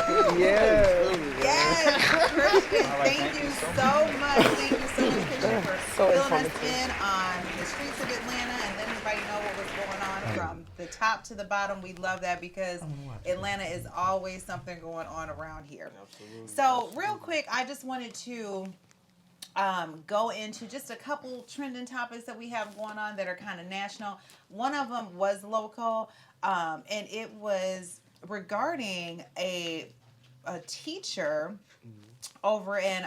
Yeah. Yes, Christian, thank you so much. Thank you so much, Christian, for So filling us informative. in on the streets of Atlanta and letting everybody know what was going on from the top to the bottom. We love that because Atlanta is always something going on around here. Absolutely. So, real quick, I just wanted to go into just a couple trending topics that we have going on that are kind of national. One of them was local, and it was regarding a teacher over in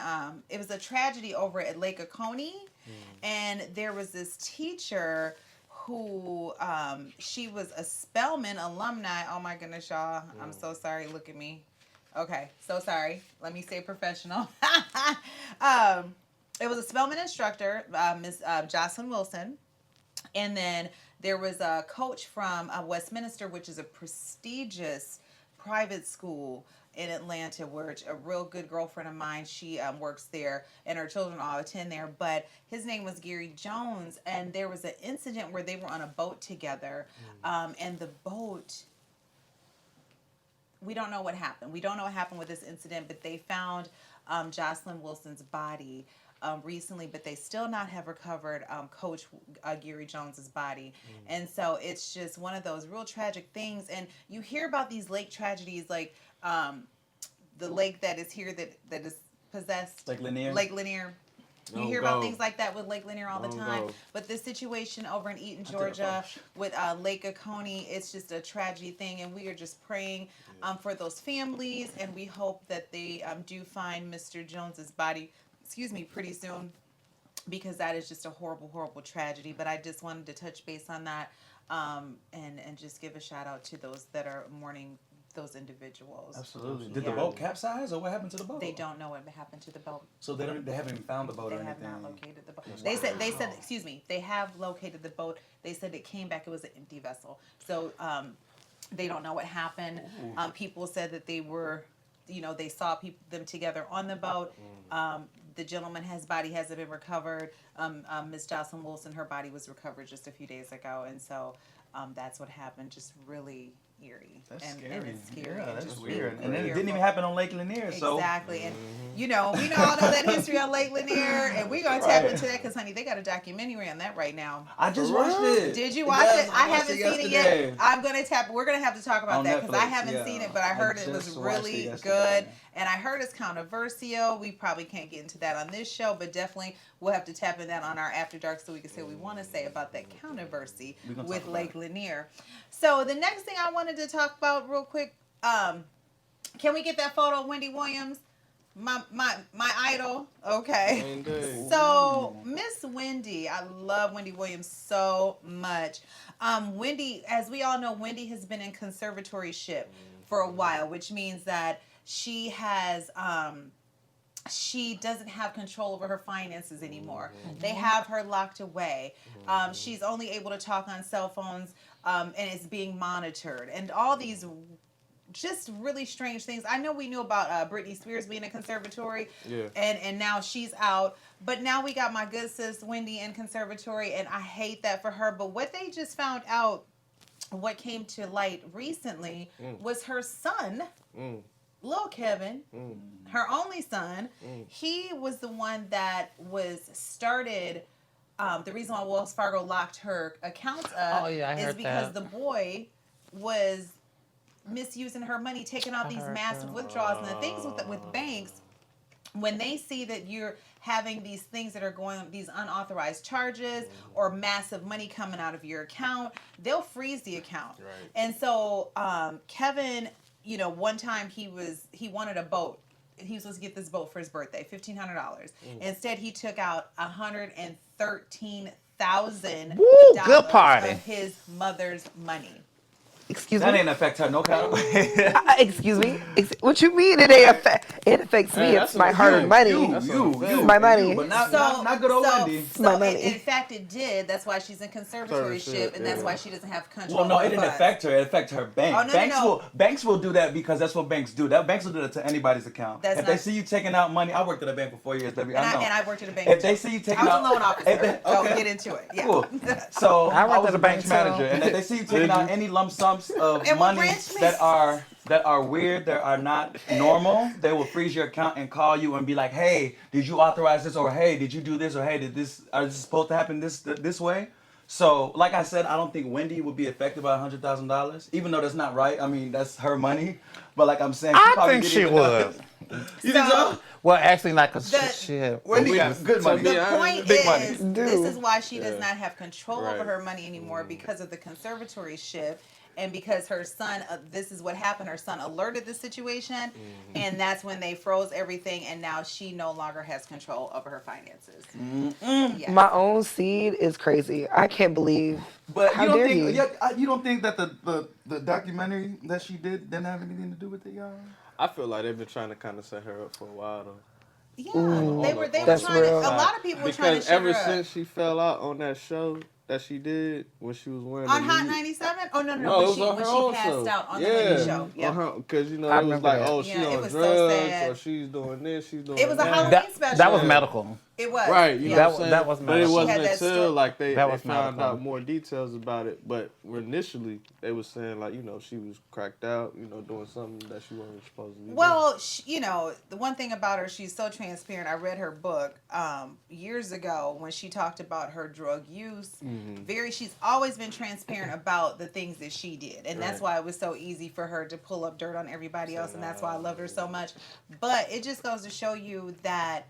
it was a tragedy over at Lake Oconee, and there was this teacher who she was a Spelman alumni. Oh my goodness, y'all! I'm so sorry. Look at me. Okay, so sorry. Let me stay professional. It was a Spelman instructor, Miss Jocelyn Wilson, and then there was a coach from Westminster, which is a prestigious private school in Atlanta, where a real good girlfriend of mine, she works there, and her children all attend there. But his name was Gary Jones, and there was an incident where they were on a boat together, and the boat. We don't know what happened. We don't know what happened with this incident, but they found Jocelyn Wilson's body recently, but they still not have recovered Coach Gary Jones's body. And so it's just one of those real tragic things. And you hear about these lake tragedies, like the lake that is here that is possessed. Lake Lanier. Lake Lanier. You hear about things like that with Lake Lanier all the time. But this situation over in Eaton, Georgia, with Lake Oconee, it's just a tragedy thing. And we are just praying for those families. And we hope that they do find Mr. Jones's body, pretty soon. Because that is just a horrible, horrible tragedy. But I just wanted to touch base on that and just give a shout out to those that are mourning those individuals. Absolutely. Did the boat capsize, or what happened to the boat? They don't know what happened to the boat. So they haven't even found the boat or They have anything. not located the boat. They said they have located the boat. They said it came back. It was an empty vessel. So they don't know what happened. People said that they were, they saw them together on the boat. The gentleman's body hasn't been recovered. Miss Jocelyn Wilson, her body was recovered just a few days ago, and so that's what happened. Just really eerie. That's and scary. it's scary. Yeah, and that's just weird. really And then it didn't even fearful. happen on Lake Lanier. So Exactly. And, we all know that history on Lake Lanier, and we're going to tap into that because, honey, they got a documentary on that right now. I just watched it. Did you watch Yes, it? I watched haven't it seen it yesterday. yet. We're going to have to talk about On that because I Netflix, haven't yeah. seen it, but I heard it was just watched it really yesterday. good. And I heard it's controversial. We probably can't get into that on this show, but definitely we'll have to tap into that on our After Dark so we can say what we want to say about that controversy with Lake Lanier. So the next thing I wanted to talk about real quick, can we get that photo of Wendy Williams? My idol. Okay. So Miss Wendy, I love Wendy Williams so much. Wendy, as we all know, Wendy has been in conservatorship for a while, which means that she has she doesn't have control over her finances anymore. They have her locked away. She's only able to talk on cell phones, and it's being monitored. And all these just really strange things. I know we knew about Britney Spears being in conservatory, and now she's out. But now we got my good sis Wendy in conservatory, and I hate that for her. But what they just found out, what came to light recently, was her son, Lil Kevin, her only son. He was the one that was started. The reason why Wells Fargo locked her accounts up is because the boy was misusing her money, taking out these massive withdrawals. And the things with banks, when they see that you're having these things that are going, these unauthorized charges or massive money coming out of your account, they'll freeze the account. Right. And so Kevin, one time he wanted a boat. He was supposed to get this boat for his birthday, $1,500. Instead, he took out $113,000 good party. of his mother's money. Excuse That me. ain't affect her no kind of way. Excuse me. What you mean it ain't affect? It affects me. It's my hard-earned money. You, my money. But not good old Wendy. My money. In fact, it did. That's why she's in conservatorship, and that's why she doesn't have control. Well, no, of it didn't funds. affect her. It affected her bank. Oh, no. Banks will do that because that's what banks do. Banks will do that to anybody's account. If they see you taking out money, I worked at a bank for 4 years, baby. I know. And I worked at a bank. If they see you taking out, I was a loan officer. Okay. Get into it. Yeah. Cool. So I worked was at a a bank branch manager, and if they see you taking out any lump sums of money that are that are weird, that are not normal, they will freeze your account and call you and be like, hey, did you authorize this? Or hey, did you do this? Or hey, are this supposed to happen this way? So, like I said, I don't think Wendy would be affected by $100,000, even though that's not right. I mean, that's her money. But like I'm saying, I think she would. You think so? Well, actually, like a shit. Wendy got good money. The point Big is, money. this is why she does not have control over her money anymore because of the conservatory shift. And because her son, this is what happened, her son alerted the situation, and that's when they froze everything, and now she no longer has control over her finances. Yes. My own seed is crazy. I can't believe. But How dare you? You don't think that the documentary that she didn't have anything to do with it, y'all? I feel like they've been trying to kind of set her up for a while though. Yeah, Ooh, they were that's trying to, real. a lot of people were trying to Because shut ever her up. since she fell out on that show that she did when she was wearing On the Hot lead- 97? Oh, no, No, it was on when her she own passed show. out on the lady show. Yeah. Because, you know, I it was remember like, that. oh, she Yeah, it on was so drugs, sad. or she's doing this, she's doing It was a that. Halloween special. That was medical. It was. Right, you know what I'm saying? That was but it medical. wasn't She had that until stroke. like they That was found medical. out more details about it. But initially, they was saying like, you know, she was cracked out, you know, doing something that she wasn't supposed to be doing. Well, you know, the one thing about her, she's so transparent. I read her book years ago when she talked about her drug use. She's always been transparent about the things that she did. And that's why it was so easy for her to pull up dirt on everybody else. And that's why I loved her so much. But it just goes to show you that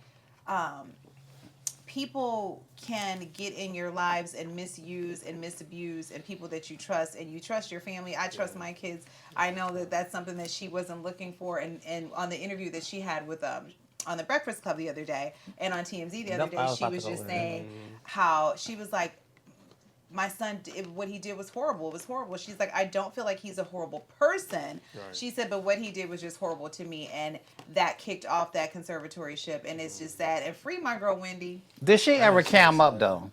people can get in your lives and misuse and misabuse, and people that you trust, and you trust your family. I trust my kids. I know that that's something that she wasn't looking for. And on the interview that she had with on the Breakfast Club the other day and on TMZ the other day, she was just saying how she was like, my son, what he did was horrible. It was horrible. She's like, I don't feel like he's a horrible person. Right. She said, but what he did was just horrible to me. And that kicked off that conservatorship. And it's just sad. And free my girl, Wendy. Did she ever cam up, though?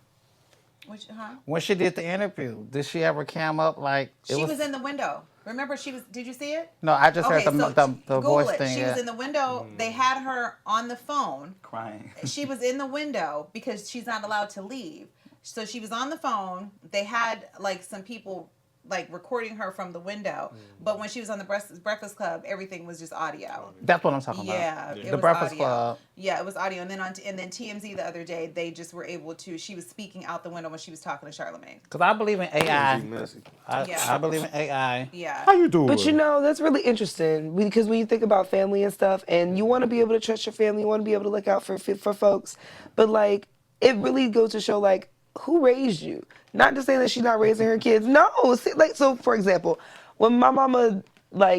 When she did the interview, did she ever cam up like... She was in the window. Remember, did you see it? No, I just heard the voice thing. She was in the window. They had her on the phone. Crying. She was in the window because she's not allowed to leave. So she was on the phone. They had like some people like recording her from the window. But when she was on the Breakfast Club, everything was just audio. That's what I'm talking about. Yeah, it the was Breakfast audio. Club. Yeah, it was audio. And then TMZ the other day, they just were able to. She was speaking out the window when she was talking to Charlamagne. Because I believe in AI. Yeah. I believe in AI. Yeah. How you doing? But you know, that's really interesting because when you think about family and stuff, and you want to be able to trust your family, you want to be able to look out for folks, but like it really goes to show like who raised you. Not to say that she's not raising her kids. No, like so. For example, when my mama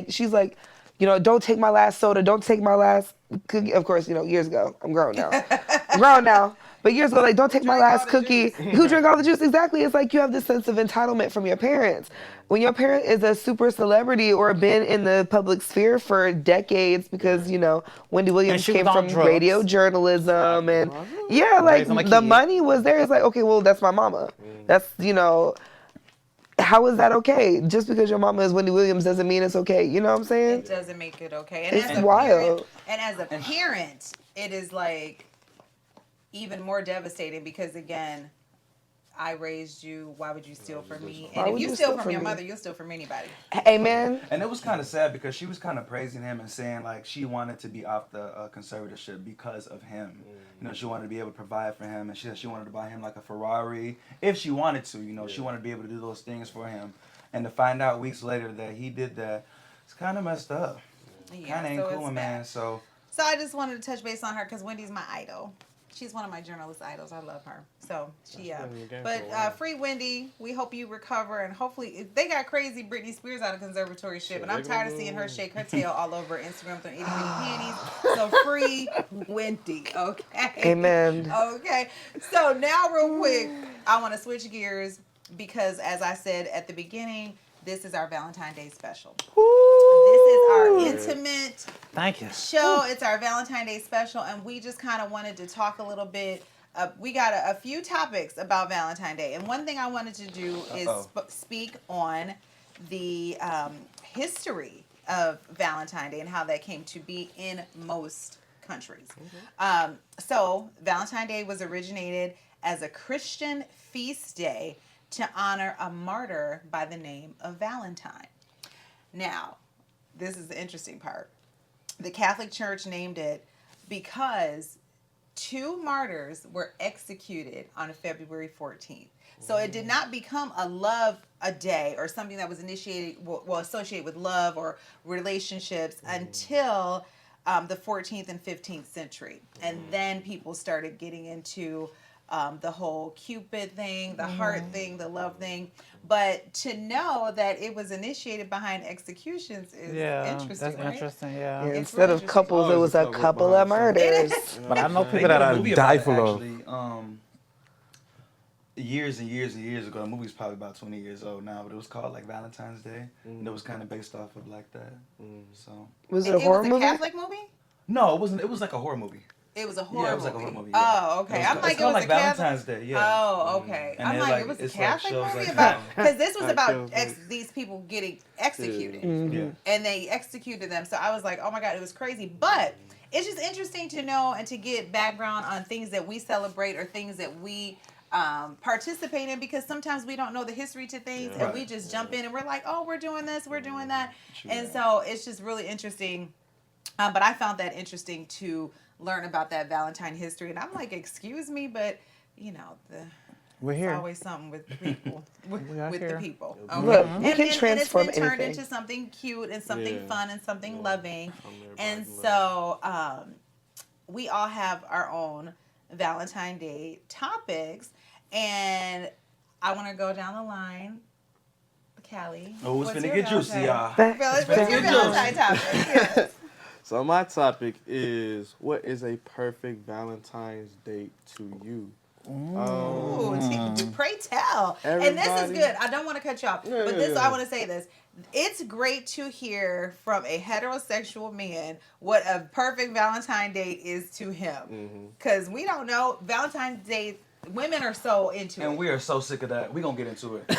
she's like, you know, don't take my last soda, don't take my last cookie. Of course, you know, years ago. I'm grown now. But years ago, like, don't take my last cookie. Who drank all the juice? Exactly. It's like you have this sense of entitlement from your parents. When your parent is a super celebrity or been in the public sphere for decades because, you know, Wendy Williams came from radio journalism and like the money was there. It's like, okay, well, that's my mama. That's, you know, how is that okay? Just because your mama is Wendy Williams doesn't mean it's okay. You know what I'm saying? It doesn't make it okay. And it's wild. As a parent, it is like even more devastating because again, I raised you. Why would you steal from me? And if you steal from your mother, you'll steal from anybody. Amen. And it was kind of sad because she was kind of praising him and saying like she wanted to be off the conservatorship because of him. You know, she wanted to be able to provide for him, and she said she wanted to buy him like a Ferrari if she wanted to. You know, she wanted to be able to do those things for him. And to find out weeks later that he did that, it's kind of messed up. Yeah, kind of ain't cool, man. So I just wanted to touch base on her because Wendy's my idol. She's one of my journalist idols. I love her. So she, but free Wendy. We hope you recover, and hopefully they got crazy Britney Spears out of conservatorship, and I'm tired of seeing her shake her tail all over Instagram throwing itty bitty panties. So free Wendy, okay? Amen. Okay. So now, real quick, I want to switch gears because, as I said at the beginning, this is our Valentine's Day special. This is our intimate show. It's our Valentine's Day special, and we just kind of wanted to talk a little bit. We got a few topics about Valentine's Day, and one thing I wanted to do is speak on the history of Valentine's Day and how that came to be in most countries. So Valentine's Day was originated as a Christian feast day to honor a martyr by the name of Valentine. Now, this is the interesting part. The Catholic Church named it because 2 martyrs were executed on February 14th. So it did not become a day or something that was associated with love or relationships until the 14th and 15th century. And then people started getting into the whole Cupid thing, the heart thing, the love thing. But to know that it was initiated behind executions is interesting, that's right? interesting, Yeah, It's instead really of couples, it was a couple of murders. But I know They people did that a are movie about it, dieful of. actually, years and years and years ago. The movie's probably about 20 years old now, but it was called like Valentine's Day, and it was kind of based off of like that. So Was it a horror was movie? a Catholic movie? no, it wasn't. It was like a horror movie. It was a horror Yeah, it was movie. like a horror movie. Oh, okay. I'm like, it's it was called like a Catholic. Valentine's Day. Yeah. Oh, okay. And I'm it, like, like, it was a it's, like, Catholic shows, movie like, about how- because this was Like, about kills, like- these people getting executed, Yeah. and they executed them. So I was like, oh my god, it was crazy. But it's just interesting to know and to get background on things that we celebrate or things that we participate in, because sometimes we don't know the history to things and we just jump in and we're like, oh, we're doing this, we're doing that, and so it's just really interesting. But I found that interesting to learn about that Valentine history, and I'm like, excuse me, but you know, we're it's here. always something with people, with We are the here. people. Look, we can and transform it's been turned anything. into something cute and something Yeah. fun and something loving, Something and everybody so we all have our own Valentine Day topics, and I want to go down the line. Callie, Oh, it's what's finna your get juicy, Valentine- y'all. What's your get Valentine topic? Yes. So my topic is, what is a perfect Valentine's date to you? Ooh, pray tell. And this is Everybody- good. I don't want to cut you off, Yeah, but yeah, this yeah. I want to say this. It's great to hear from a heterosexual man what a perfect Valentine date is to him, because we don't know Valentine's Day. Women are so into And it. we are so sick of that. We're going to get into it.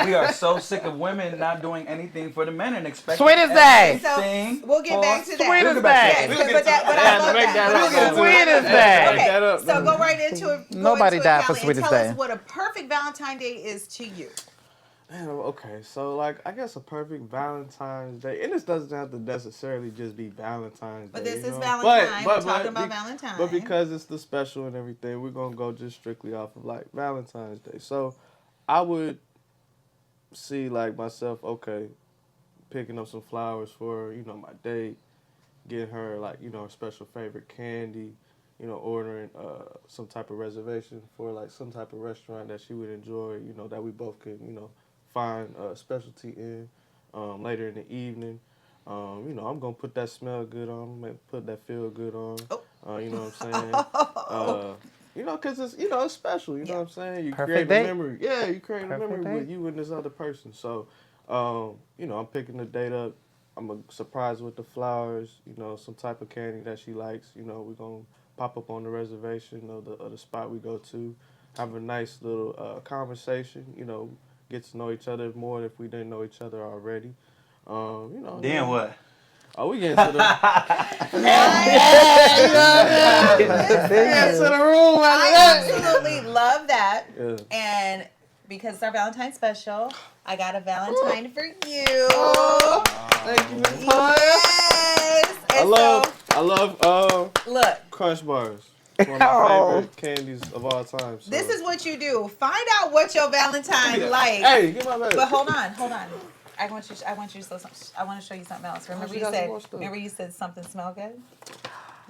We are so sick of women not doing anything for the men and expecting Sweetest day. So everything we'll get back to that. Sweetest We'll get back to day. that. We'll Yes, get but to that, that. but I Yeah, love make that. that But I up. love that. Sweetest day. Make that up. So go right into it. Nobody died for Callie, and Sweetest tell Day. us what a perfect Valentine Day is to you. Man, okay, so like, I guess a perfect Valentine's Day, and this doesn't have to necessarily just be Valentine's But Day. this you is know? Valentine. We're talking about Valentine. But because it's the special and everything, we're gonna go just strictly off of like Valentine's Day. So I would see like myself, okay, picking up some flowers for, you know, my date, getting her like, you know, her special favorite candy, you know, ordering some type of reservation for like some type of restaurant that she would enjoy, you know, that we both could, you know, find a specialty in later in the evening. You know, I'm gonna put that smell good on, put that feel good on. You know what I'm saying? You know, cause it's, you know, it's special. You know what I'm saying? You Perfect create date. a memory. Yeah, you create a Perfect memory date. with you and this other person. So, you know, I'm picking the date up. I'm gonna surprise her with the flowers. You know, some type of candy that she likes. You know, we're gonna pop up on the reservation or the spot we go to, have a nice little conversation. You know, get to know each other more if we didn't know each other already. You know. Then what? Oh, we get into the I absolutely love that. Yeah. And because it's our Valentine special, I got a Valentine for you. Thank you, Miss Paya. Yes. I And love so, look, Crunch Bars. One of my favorite candies of all time. So. this is what you do. Find out what your Valentine like. Hey, get my baby. But hold on. I want you to show you something else. Remember she you got said some more stuff. remember you said something smell good?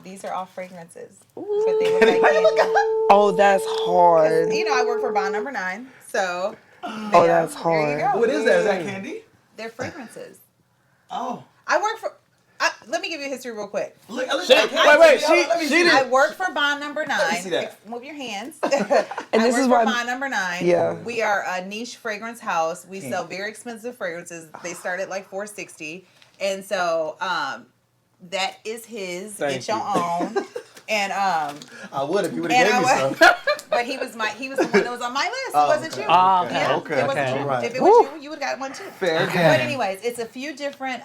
These are all fragrances. But they look like you. Oh, that's hard. You know, I work for Bond Number 9, so Oh, that's there you hard. go. What is that? Is that candy? They're fragrances. Oh. I work for. Let me give you a history real quick. Look, Wait, she I work for Bond Number 9. me see that. Move your hands. And I this work is for why. Bond Number 9. Yeah. We are a niche fragrance house. We sell very expensive fragrances. They start at like $460, and so that is his. Thank Get your own. And I would if you would And have I gave me some. but he was the one that was on my list. It wasn't okay. you. Oh, okay. Yeah, Okay, it wasn't okay. you. Right. If it was you, you would have got one too. Fair But game. anyways, it's a few different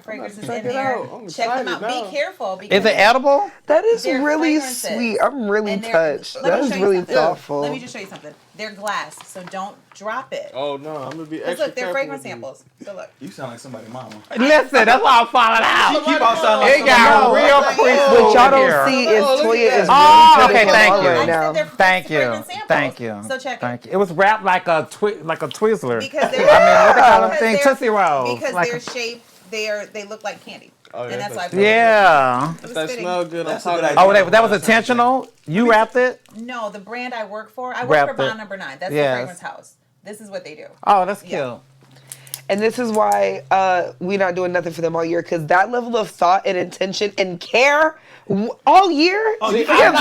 fragrances check in it there. out. I'm Check them excited out. now. Be careful. Because Is it edible? That is they're really fragrances. sweet. I'm really And they're- touched. let me That is show you really something. thoughtful. Let me just show you something. They're glass, so don't drop it. Oh no, I'm gonna be Because extra look, they're careful fragrance with these. samples. So look. You sound like somebody's mama. Listen, that's why I'm falling out. Keep on sounding like It got somebody's real mama. preschool What y'all in here. don't see Oh, is look at Toya that. is Oh, really okay, putting thank on you. right I now. said they're Thank you. fragrance samples. Thank you. So check Thank it. you. It was wrapped like a Twizzler. Because they're what they call them because things? they're- Tootsie Rolls. Because Like they're a- shaped, they look like candy. Oh, yeah, And that's why I that's put it. Yeah. It was That fitting. smell good. That's I'm a good talking idea. Oh, that was intentional? You wrapped it? No, the brand I work for, I work Wrapped for Bond it. Number 9. That's Yes. the fragrance house. This is what they do. Oh, that's cute. Yeah. And this is why we not doing nothing for them all year, because that level of thought and intention and care all year. Oh, you forget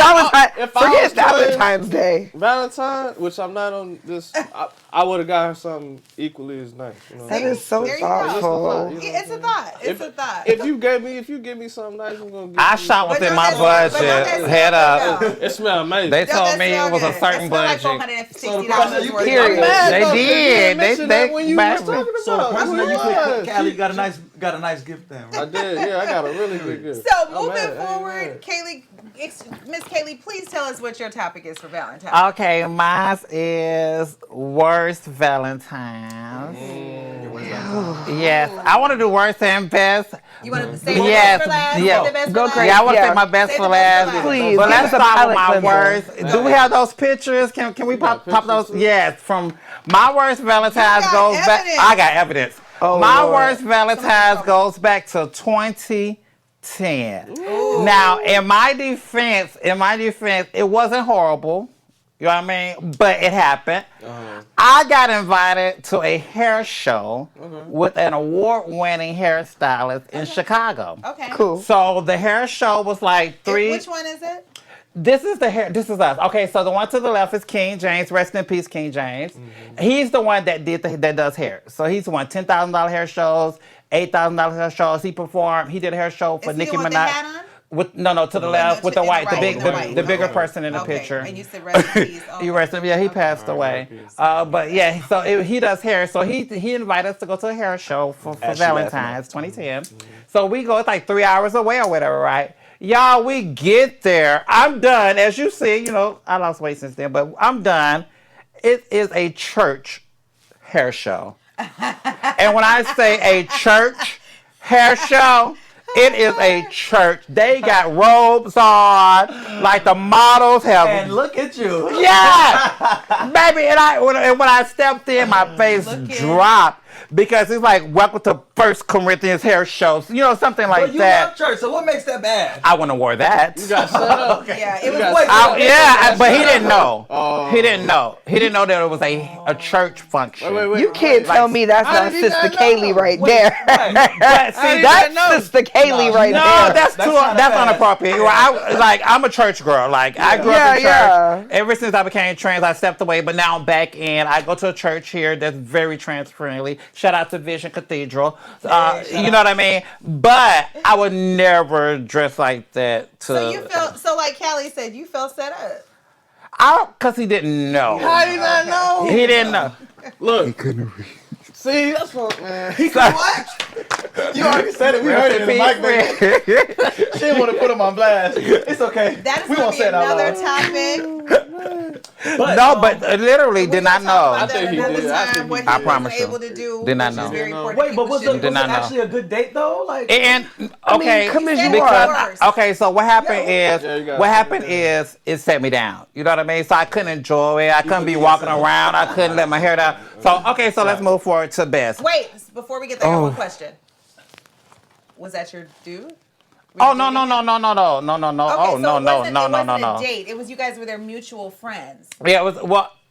if I was Valentine's Day. Valentine, which I'm not on this. I would have got her something equally as nice. You know? That is so There you go. thoughtful. Yeah, it's a thought. It's a thought. If you give me something nice, I'm gonna give I you shot But within don't my that- but don't budget. that Head smell up. good, though? It smells amazing. They Don't told that me smell it was a good? certain It smell like budget. $460 worth. Period. I'm mad, They though, 'cause you did. didn't mention that when you was they- talking So the about. person that you Yeah. picked, Callie, got a nice gift then, I right? did. Yeah, I got a really good gift. So I'm moving mad, I ain't forward, mad. Kaylee, Miss Kaylee, please tell us what your topic is for Valentine's. Okay, mine is worst Valentine's. Yes, I want to do worst and best. You want to say the Yes, best for last? yeah. Say the best Go for last? crazy. Yeah, I want to Yeah. say my best Say for the best last. for last. Please, But give let's us a start with palate my cleanser. worst. Do we have those pictures? Can we pop pictures those? too? Yes, from my worst Valentine's You got goes back. evidence. I got evidence. Oh, my Lord. worst Valentine's goes back to 2010. Now, in my defense, it wasn't horrible. You know what I mean? But it happened. I got invited to a hair show with an award-winning hairstylist in Chicago. Okay. Cool. So the hair show was like three. Which one is it? This is us. Okay, so the one to the left is King James. Rest in peace, King James. He's the one that does hair. So he's the one $10,000 hair shows, $8,000 hair shows. He did a hair show for Is he Nicki the one with the Minaj. hat on? To the left with the in the white, the right, big, in the, the right. the bigger Okay. person in the Okay. picture. And you said rest in peace. He rested. Yeah, he passed away. But yeah, so he does hair. So he invited us to go to a hair show for Valentine's 2010. So we go. It's like 3 hours away or whatever, right? Y'all, we get there. I'm done. As you see, I lost weight since then, but I'm done. It is a church hair show. And when I say a church hair show, it is a church. They got robes on, like the models have. And look at you. Yeah, baby. And when I stepped in, my face dropped because it's like welcome to 1 Corinthians hair shows. Something like But you that. love church, so what makes that bad? I wouldn't have wore that. You got set up. Yeah, it was got what? Yeah, but he didn't know. He didn't know. He didn't know that it was a church function. Wait. You can't tell me that's How not did he Sister not Kaylee know? right there. But see, That's Sister Kaylee right no, there. that's That's too. kinda That's bad. inappropriate. I'm a church girl. Like I grew up in church. Yeah. Ever since I became trans, I stepped away, but now I'm back in. I go to a church here that's very trans friendly. Shout out to Vision Cathedral. You know what I mean? But I would never dress like that. So you felt like Callie said, you felt set up. Because he didn't know. How did I know? He didn't know. Look. He couldn't read. See, that's what, man. What? You already said it. We heard it in the mic, man. She didn't want to put him on blast. It's okay. That is We going won't to be say it out another loud. topic. But literally did not know. I think he did. What I he promise was you. able to do, Did not which know. is very important. Wait, but was People it should- not know. actually a good date though? Like, And okay, come as you because are. okay, so what happened Yeah, you gotta is it set me down. You know what I mean? So I couldn't enjoy it. I couldn't be walking around. I couldn't let my hair down. So okay, so let's move forward to best. Wait, before we get there, I have one question. Was that your dude? Oh no. Oh no. Okay, Oh no. It wasn't a date. It was you guys were their mutual friends. Yeah, it was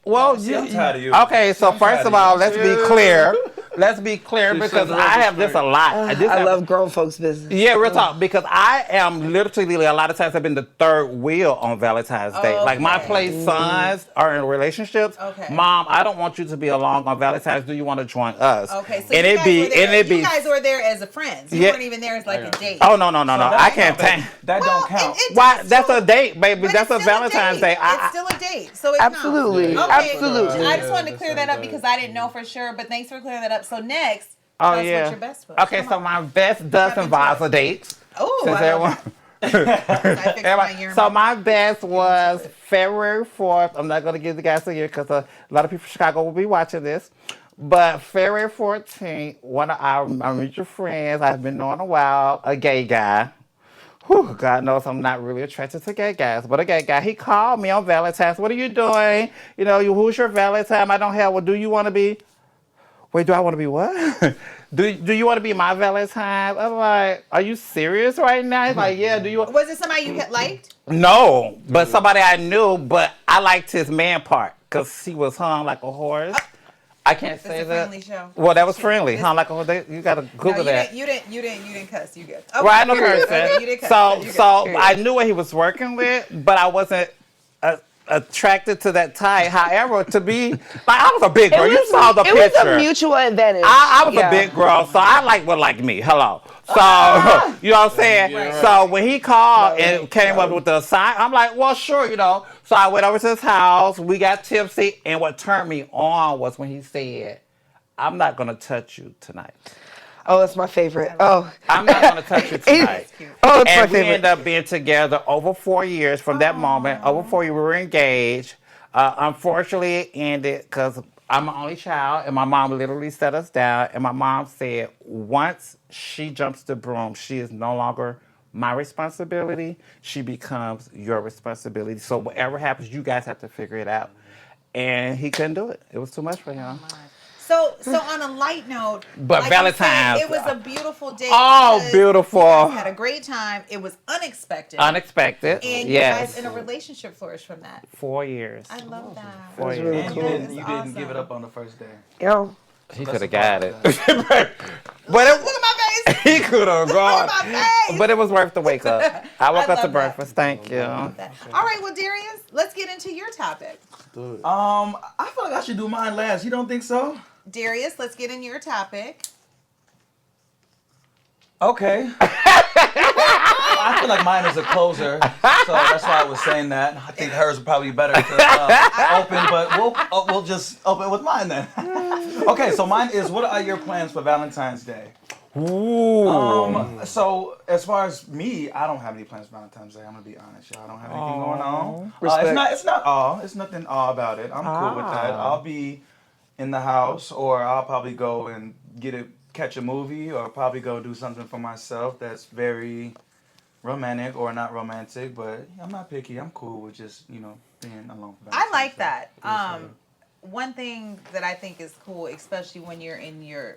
well. see, I'm tired of you. Okay, so I'm first tired of of all, you. let's be clear. Let's be clear She because said I have this a lot. I love grown folks' business. Yeah, real talk. Because I am literally a lot of times I've been the third wheel on Valentine's Day. Like my Okay. play sons are in relationships. Okay. Mom, I don't want you to be along on Valentine's. Do you want to join us? Okay, so and you it guys were there as a friends. You Yeah. weren't even there as like a date. Oh no. I can't That take. don't count. Why? That's a date, baby. But That's a it's still Valentine's date. Day. It's still a date, so it Absolutely. counts. Absolutely. I just wanted to clear that up because I didn't know for sure. But thanks for clearing that up. So next, Oh tell us yeah. what your best was. Okay, Come so on. my best does Step into involve it. a date. Oh, Since I love everyone, that. So my best was February 4th. I'm not going to give the guys a year because a lot of people in Chicago will be watching this. But February 14th, one of our mutual friends I've been knowing a while, a gay guy. Whew, God knows I'm not really attracted to gay guys, but a gay guy, he called me on Valentine's. What are you doing? You know, who's your Valentine? I don't have, well, do you want to be? Wait, do I want to be what? do you want to be my Valentine? I'm like, are you serious right now? He's like, yeah, do you want? Was it somebody you liked? No, but somebody I knew, but I liked his man part because he was hung like a horse. I can't say It's a that. friendly show. Well, that was friendly. Hung like a horse. You got to Google that. You didn't cuss. You good? Okay. Right, no cursing. Okay, you didn't cuss. So I knew what he was working with, but I wasn't attracted to that type. However, to be like, I was a big girl. You saw the picture. It was a mutual advantage. I was a big girl, so I like me. Hello. So you know what I'm saying? Right. So when he called and came up with the sign, I'm like, well, sure, you know. So I went over to his house. We got tipsy, and what turned me on was when he said, "I'm not gonna touch you tonight." Oh, that's my favorite. Oh, I'm not gonna touch you tonight. Oh, it's my And we favorite. ended up being together over 4 years from that moment. Over 4 years, we were engaged. Unfortunately, it ended because I'm an only child, and my mom literally set us down. And my mom said, once she jumps the broom, she is no longer my responsibility. She becomes your responsibility. So whatever happens, you guys have to figure it out. And he couldn't do it. It was too much for him. So on a light note, But like Valentine's. you said, it was a beautiful day. Oh, because beautiful. You guys had a great time. It was unexpected. Unexpected. And you Yes. guys in a relationship flourished from that. 4 years. I love that. 4 That's years. really And cool. you Awesome. didn't give it up on the first day. Yo. He Let's could have talk got about it. that. But Look at my face. he could have gone. Look at my face. But it was worth the wake up. I woke I up to love that. breakfast. Thank you. All right, well, Darius, let's get into your topic. Do it. I feel like I should do mine last. You don't think so? Darius, let's get in your topic. Okay. I feel like mine is a closer, so that's why I was saying that. I think hers would probably be better to open, but we'll just open with mine then. Okay, so mine is, what are your plans for Valentine's Day? Ooh. So as far as me, I don't have any plans for Valentine's Day. I'm gonna be honest, y'all. I don't have anything going on. Respect. It's not all. It's nothing all about it. I'm cool with that. I'll be in the house, or I'll probably go and catch a movie, or probably go do something for myself that's very romantic or not romantic. But I'm not picky. I'm cool with just being alone. For I like Valentine's Day. that. One thing that I think is cool, especially when you're in your,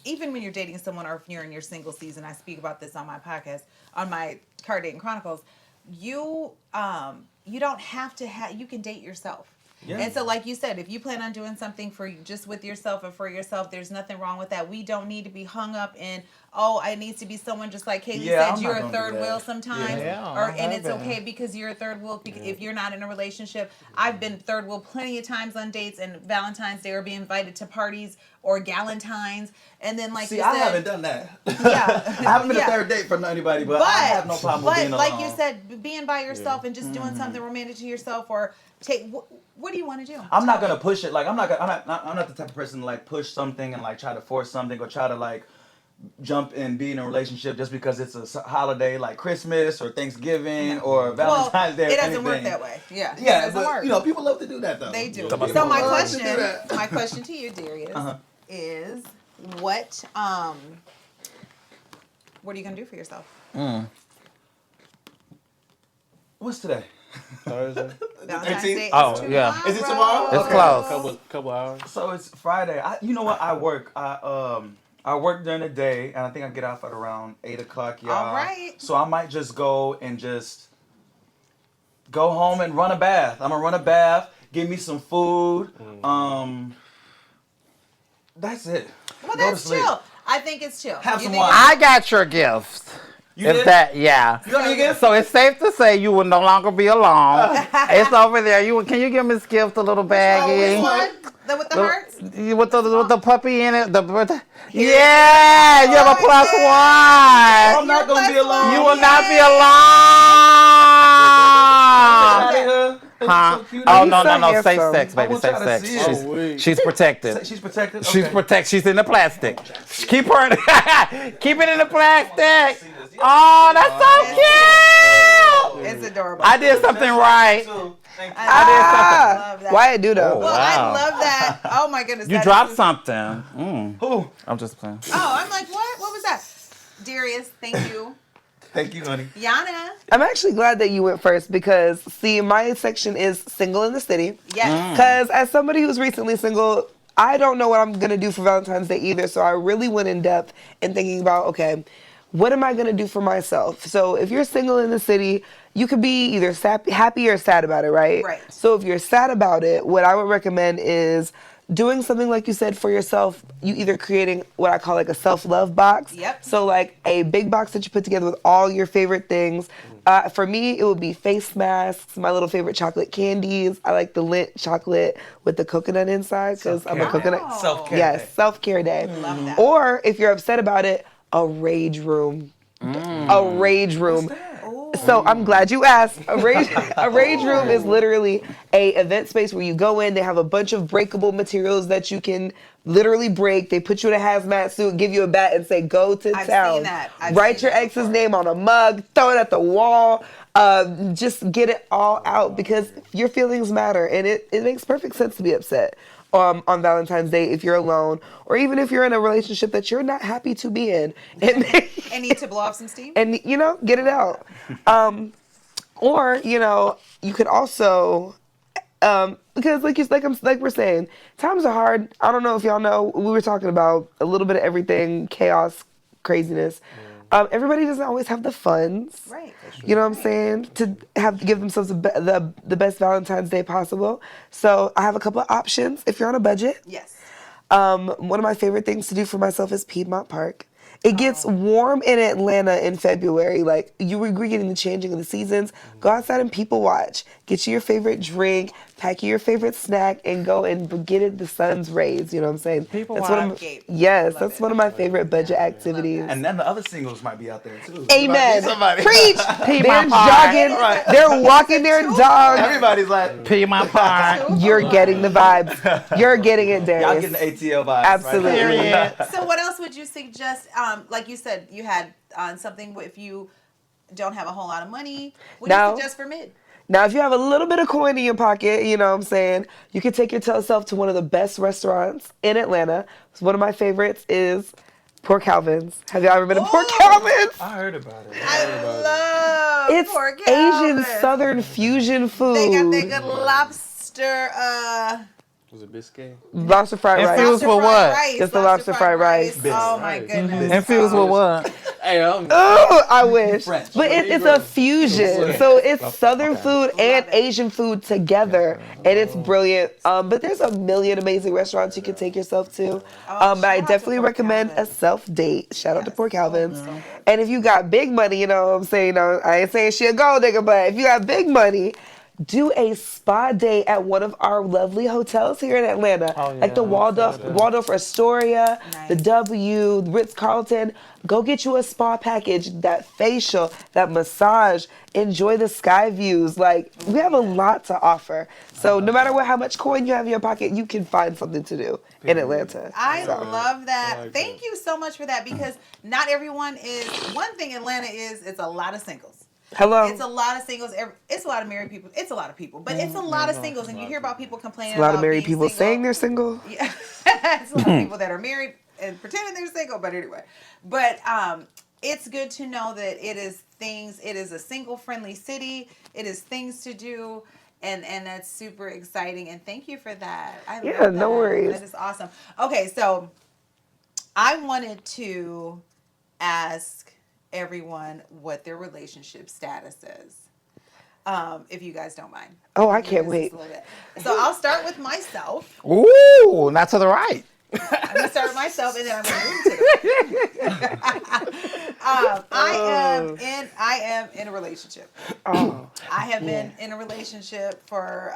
even when you're dating someone, or if you're in your single season, I speak about this on my podcast, on my Car Dating Chronicles. You don't have to you can date yourself. Yeah. And so, like you said, if you plan on doing something just with yourself and for yourself, there's nothing wrong with that. We don't need to be hung up in, it needs to be someone, just like Kaylee Yeah, said, I'm you're not a gonna do third that. wheel sometimes. Yeah, And it's that. okay because you're a third wheel if you're not in a relationship. I've been third wheel plenty of times on dates, and Valentine's Day, or be invited to parties or Galentine's. And then, like you I said, haven't done that. Yeah. I haven't been Yeah. a third date for anybody, but I have no problem with being alone. like you said, being by yourself and just doing something romantic to yourself, or what do you want to do? I'm not gonna push it. Like I'm not the type of person to like push something and like try to force something, or try to like jump and be in a relationship just because it's a holiday like Christmas or Thanksgiving or Valentine's Day. Or it doesn't work anything. that way. Yeah. It Yeah, doesn't but work. people love to do that though. They do. People So my love to do that. question to you, Darius, is what are you gonna do for yourself? What's today? Thursday. Valentine's 13th? Day is Oh, tomorrow. yeah. Is it tomorrow? It's Okay. close. Couple hours. So it's Friday. You know what? I work. I work during the day, and I think I get off at around 8:00, y'all. All right. So I might just go and just go home and run a bath. I'm gonna run a bath. Give me some food. That's it. Well, Go to that's sleep. chill. I think it's chill. Have You some think wine. I got your gift. You If did? that, yeah. You got me again? So it's safe to say you will no longer be alone. It's over there. Can you give Miss Gift a little baggie? Which one? With the hearts? With the puppy in it. Yeah, you have a plus I'm one. not gonna be alone. You will not be Get alone. out of here. Huh? so cute. Oh He's no, so no, safe handsome. sex, I baby, want safe y'all to sex. see it. Oh, wait. She's protected. She's protected. She's Okay. protect. She's in the plastic. Keep her. Keep it in the plastic. Oh, that's so cute. It's adorable. I did something right. Thank you. I love that. Why I do though? Oh, Well, I wow. love that. Oh my goodness. You that dropped is- something. Mm. Who? I'm just playing. Oh, I'm like, what? What was that? Darius, thank you. Thank you, honey. Yana. I'm actually glad that you went first because, see, my section is single in the city. Yes. Because as somebody who's recently single, I don't know what I'm going to do for Valentine's Day either. So I really went in depth in thinking about, okay, what am I going to do for myself? So if you're single in the city, you could be either happy or sad about it, right? Right. So if you're sad about it, what I would recommend is doing something like you said for yourself. You either creating what I call like a self-love box. Yep. So like a big box that you put together with all your favorite things. For me, it would be face masks, my little favorite chocolate candies. I like the Lindt chocolate with the coconut inside because I'm a Self-care. coconut. Self-care. Yes, self-care day. Love that. Or if you're upset about it, a rage room. A rage room. So I'm glad you asked. A rage room is literally a event space where you go in. They have a bunch of breakable materials that you can literally break. They put you in a hazmat suit, give you a bat, and say, "Go to I've town." seen that. I've Write seen your that ex's before. name on a mug. Throw it at the wall. Just get it all out because your feelings matter, and it makes perfect sense to be upset. On Valentine's Day, if you're alone, or even if you're in a relationship that you're not happy to be in, And need to blow off some steam. and get it out. Or you could also because like we're saying, times are hard. I don't know if y'all know, we were talking about a little bit of everything, chaos, craziness. Everybody doesn't always have the funds. Right. You know what I'm saying? To give themselves the best Valentine's Day possible. So I have a couple of options if you're on a budget. Yes. One of my favorite things to do for myself is Piedmont Park. It gets warm in Atlanta in February. Like, we're getting the changing of the seasons. Go outside and people watch. Get you your favorite drink, pack you your favorite snack, and go and get it the sun's rays. You know what I'm saying? People That's one of watch. my, yes, Love that's it. one of my favorite budget activities. And then the other singles might be out there too. Amen. Somebody. Preach. They're Piedmont Park. jogging. Right. They're walking their dogs. Everybody's like, Piedmont Park. You're getting the vibes. You're getting it, y'all Darius. getting the ATL vibes. Absolutely. Period. So what else would you suggest? Like you said, you had something if you don't have a whole lot of money. What do No. you suggest for mid? Now, if you have a little bit of coin in your pocket, you know what I'm saying, you can take yourself to one of the best restaurants in Atlanta. One of my favorites is Port Calvin's. Have y'all ever been to Port Oh. Calvin's? I heard about it. I love It's Port Asian Calvin's. Southern fusion food. They got that good lobster. Was it Biscayne? Lobster fried rice. Infused with what? Just the lobster fried rice. Oh my Right. goodness. Infused with what? Hey, Oh, I wish. French. But it's a fusion. So it's Southern food and Asian food together. And it's brilliant. But there's a million amazing restaurants you can take yourself to. But I shout out to definitely Port recommend a Calvin's. self-date. Shout out to Port Calvin's. And if you got big money, you know what I'm saying? I ain't saying she a gold digger, but if you got big money, do a spa day at one of our lovely hotels here in Atlanta. Oh, Like the yeah. Waldorf Astoria, the Nice. W, the Ritz-Carlton. Go get you a spa package, that facial, that massage. Enjoy the sky views. Like, we have a lot to offer. So no matter how much coin you have in your pocket, you can find something to do in Atlanta. I So, love that. like Thank you so much for that because not everyone is. One thing Atlanta is, it's a lot of singles. hello. It's a lot of singles. It's a lot of married people. It's a lot of people, but it's a lot of singles, and you hear about people complaining. A lot of about married being people single. saying they're single. Yeah, it's a lot of people that are married and pretending they're single. But anyway, it's good to know that it is things. It is a single-friendly city. It is things to do. And that's super exciting. And thank you for that. I Yeah, love no that. worries. That is awesome. Okay, so I wanted to ask everyone what their relationship status is. If you guys don't mind. Oh, I can't This is wait. a little bit. So I'll start with myself. Ooh, not to the right. I'm gonna start with myself, and then I'm gonna move to the I am in a relationship. Oh, I have been in a relationship for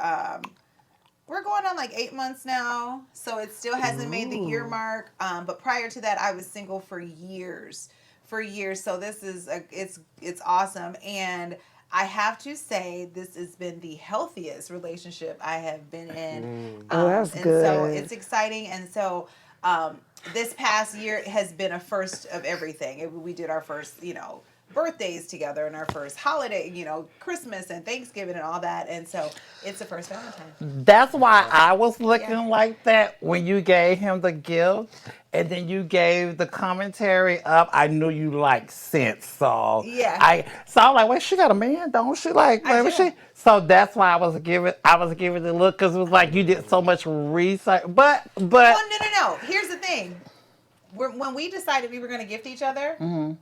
we're going on like 8 months now, so it still hasn't made the year mark. But prior to that, I was single for years. So this is it's awesome, and I have to say this has been the healthiest relationship I have been in. Oh, that's and good. so it's exciting. And so this past year has been a first of everything. We did our first, birthdays together and our first holiday, Christmas and Thanksgiving and all that. And so it's the first Valentine's. That's why I was looking Yeah. like that when you gave him the gift and then you gave the commentary up. I knew you liked sense. So Yeah. I'm like, wait, she got a man, don't she? Like, I maybe do. she. So that's why I was giving the look because it was like you did so much research. But Well, no. Here's the thing. When we decided we were going to gift each other,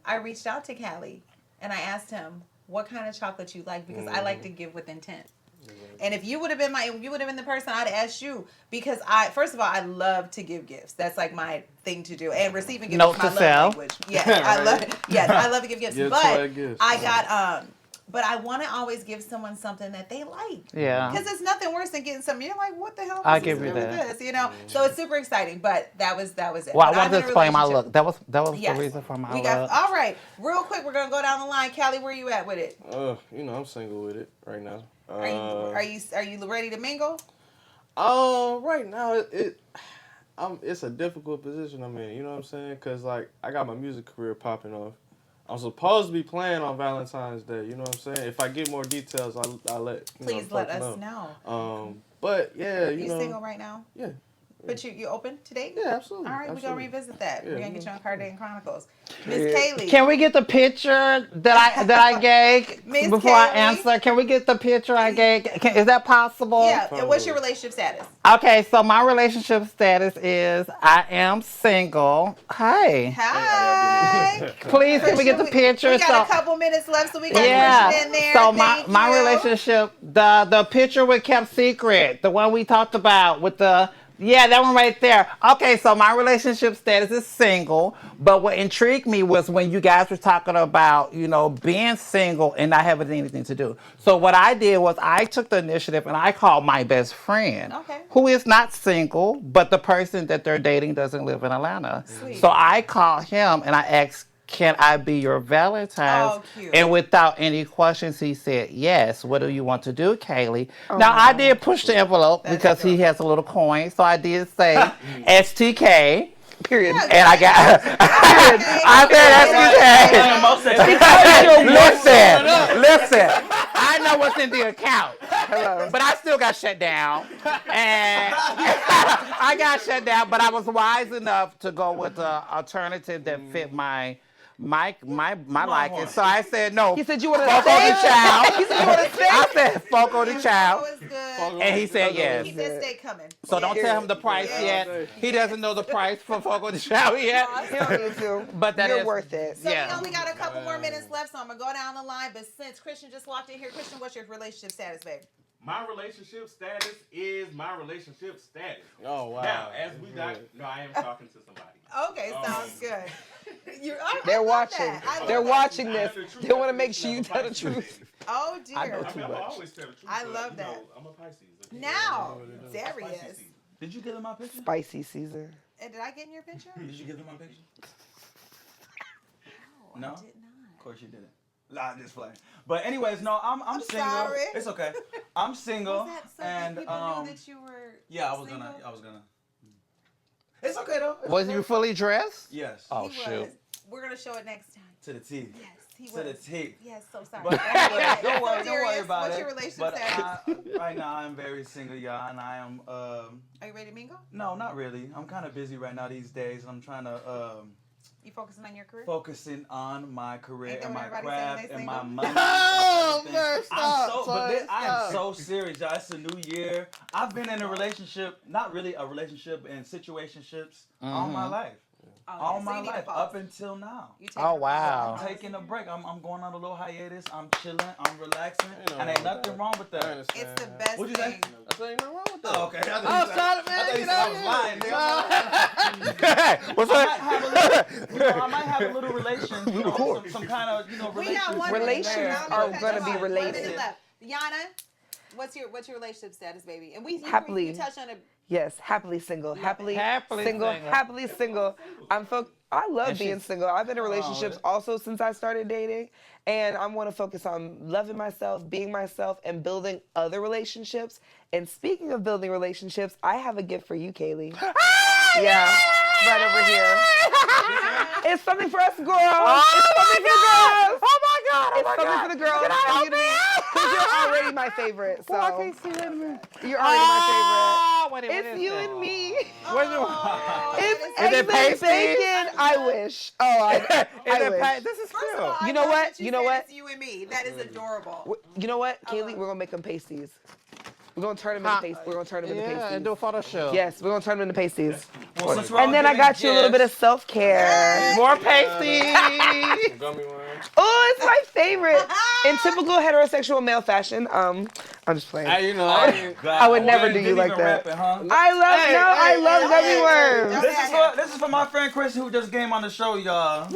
I reached out to Callie and I asked him what kind of chocolate you like because I like to give with intent. And if you would have been the person, I'd asked you because first of all, I love to give gifts. That's like my thing to do. And receiving gifts Note is my to love self. language. Yes, I love it. Yes, I love to give gifts. Give But toy gifts. I got but I want to always give someone something that they like. Yeah. Because it's nothing worse than getting something you're like, what the hell? I'll is give this you with that. this? So it's super exciting. But that was it. Well, But I I'm wanted to in a explain my relationship. look. That was Yes. the reason for my We look. got all right. Real quick, we're gonna go down the line. Callie, where you at with it? I'm single with it right now. Are you ready to mingle? Right now it's a difficult position I'm in. You know what I'm saying? Cause like I got my music career popping off. I'm supposed to be playing on Valentine's Day. You know what I'm saying? If I get more details, I'll let Please let us know. But yeah, You single right now? Yeah. But you open to date? Yeah, absolutely. All right, we're gonna revisit that. We're Yeah, gonna get you on Cardain Chronicles. Miss Kaylee. Can we get the picture that I gave Miss before I Kaylee. answer? Can we get the picture I gave? Is that possible? Yeah. And what's your relationship status? Okay, so my relationship status is I am single. Hi. Hi. Please, can we get the picture? We got a couple minutes left, so we got Yeah. Christian in there. So Thank my you. relationship, the picture we kept secret, the one we talked about with that one right there. Okay, so my relationship status is single, but what intrigued me was when you guys were talking about, being single and not having anything to do. So what I did was I took the initiative and I called my best friend, who is not single, but the person that they're dating doesn't live in Atlanta. Sweet. So I called him and I asked, can I be your Valentine's? Oh, cute. And without any questions, he said, yes. What do you want to do, Kaylee? Now, I did push the envelope because he has a little coin. So I did say STK. Period. And I got, I said STK. Listen. I know what's in the account. Hello. But I still got shut down. And I got shut down, but I was wise enough to go with the alternative that fit my liking. So I said no. He said you want to Foco the child. He said you want to stay. I said Foco the Oh, child. it's good. And he said yes. Keep that steak coming. So don't tell him the price yet. He doesn't know the price for Foco the child yet. He don't need to. But that You're is worth it. So Yeah. we only got a couple more minutes left, so I'm gonna go down the line. But since Christian just walked in here, Christian, what's your relationship status, babe? My relationship status is my relationship status. Oh wow. Now, as we no, I am talking to somebody. Okay, sounds good. They're watching. They're watching this. I know the truth. They want to make sure you tell the truth. Oh dear. I know I too mean, I much. always tell the truth. I but, love you that. know, I'm a Pisces. Okay? Now, Spicy Darius. season. Did you give them my picture? Spicy season. And did I get in your picture? Did you give them my picture? No, No? I did not. Of course you didn't. Nah, I'm just playing. But anyways, no, I'm single. sorry. It's okay. I'm single. Was that so and that people knew that you were yeah, I was single? gonna. It's okay though. Was you fully dressed? Yes. Oh He shoot. was. We're gonna show it next time. To the T. Yes, he To the was. T. Yes, so sorry. But anyway, Okay, don't so worry Darius, about what's it. your relationship But status? right now I'm very single, y'all, and I am Are you ready to mingle? no, not really. I'm kind of busy right now these days, and I'm trying to You focusing on your career? focusing on my career Ain't that and what my everybody craft saying they and my single? money. Oh, and everything. man, stop, I am son, so serious, y'all. It's a new year. I've been in a relationship, not really a relationship, in situationships all my life. Oh, All yeah, so my you need to life, pause. up until now. You take Oh a wow. I'm taking a break. I'm going on a little hiatus. I'm chilling. I'm relaxing. Ain't no And ain't wrong with nothing that. wrong with I that. understand. It's the best What'd you say? thing. I say ain't nothing wrong with that. Oh, okay. I thought Oh, you said- shut it, I man. thought you Get said I out was here. lying, nigga. What's I that? might have a little, I might have a little relation, some kind of, We got one Relations minute. are Okay, gonna come be on. 1 related. minute left. Yana, what's your relationship status, baby? And you Happily. touched on it. Yes, happily single. Happily Happily single. single. Happily single. I love And being she's- single. I've been in relationships also since I started dating, and I want to focus on loving myself, being myself, and building other relationships. And speaking of building relationships, I have a gift for you, Kaylee. Yeah, right over here. It's something for us girls. It's something for the girls. Oh my God! It's something for the girls. Can I for you to be, because you're already my favorite. So I can't see it. you're already my Oh, what favorite. is It's you that? and me. What's it? It's Is it eggs and pasty? bacon. I wish. Oh, I wish. This is First of true. all, I You know love what? that You know said what? It's you and me. That is adorable. You know what, Kaylee? We're gonna make them pasties. We're gonna turn them into pasties. We're gonna turn them into Yeah, pasties. and do a photo shoot. Yes, we're gonna turn them into pasties. Well, since we're all And then I giving got you a little bit of gifts, self-care. More pasty. Gummy worms. Oh, it's my favorite. In typical heterosexual male fashion, I'm just playing. Hey, you know, I would never do Didn't you like even that. rap it, huh? I love gummy worms. This is for my friend Chris who just came on the show, y'all.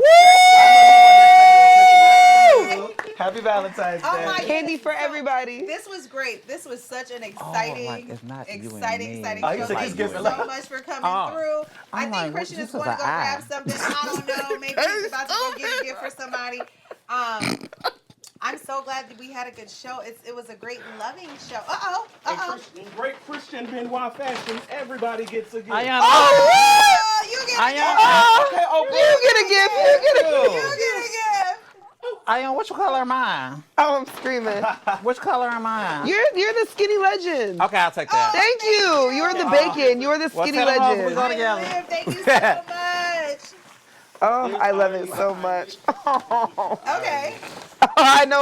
Happy Valentine's Day. Oh my Candy for everybody. This was great. This was such an exciting, it's not you and exciting me. show. Oh, you took Thank his you gift so along. much for coming Oh. through. I I'm think like, Christian this is was going to an go eye. grab something. I don't know. Maybe he's about to go get a gift for somebody. I'm so glad that we had a good show. It was a great loving show. In great Christian Benoit fashion, everybody gets a gift. Ayana. Oh, you get a gift. Okay, oh, You get a gift. You get a gift. You get a gift. Ayana, which color am I? Oh, I'm screaming. Which color am I? You're the skinny legend. Okay, I'll take that. Thank you. You're the bacon. You're the skinny tell 'em how we legend. go I together. live. Thank you so much. Oh, I love it so much. Okay. I know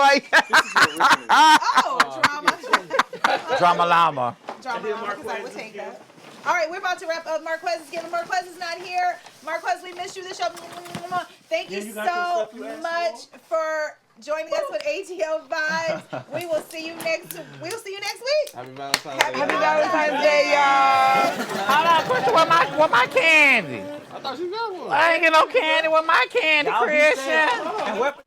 Oh, drama. Drama llama. Drama, because I would take that. All right, we're about to wrap up. Marquez is getting. Marquez is not here. Marquez, we missed you this show. Thank you Yeah, you got so your stuff you asked much for joining us with ATO Vibes. We will see you next. We'll see you next week. Happy Valentine's Day. Happy Valentine's Day, y'all. Hold on, Christian, with my candy. I thought you got one. I ain't get no candy with my candy, Y'all be Christian. safe. And weapon-